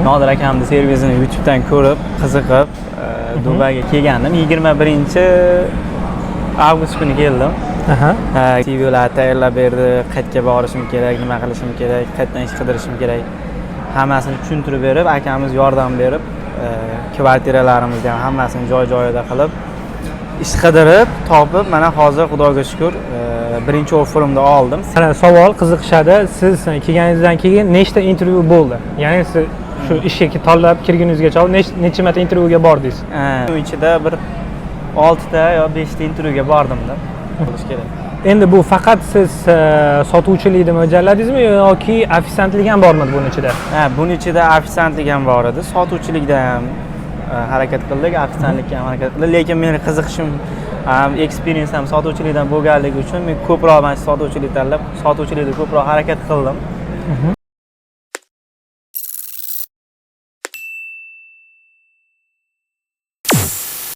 Nodir akamning servisini YouTube'dan ko'rib, qiziqib, Dubayga kelgandim. 21-avgust kuni keldim. CV'larni tayyorlab berdi, qayerga borishim kerak, nima qilishim kerak, qayerdan ish qidirishim kerak. Hammasini tushuntirib berib, akamiz yordam berib, kvartiralarimizni ham hammasini joy-joyida qilib, ish qidirib, topib, mana hozir Xudoga shukr, birinchi offerimni oldim. Mana savol qiziqishadi. Siz kelganingizdan keyin nechta intervyu bo'ldi? Ya'ni siz shu ishga tanlab kirguningizgacha necha marta intervyuga bordingiz? Shu ichida bir 6 ta yo 5 ta intervyuga bordim-da. Bo'lish kerak. Endi bu faqat siz sotuvchilikni mo'ljalladingizmi yoki ofitsiantlik ham bormi buning ichida? Buning ichida ofitsiantlik ham bor edi, sotuvchilikda ham harakat qildik, ofitsiantlikka ham harakat qildik. Lekin meni qiziqishim experience ham sotuvchilikdan bo'lganligi uchun men ko'proq sotuvchilik tanlab, sotuvchilikda ko'proq harakat qildim.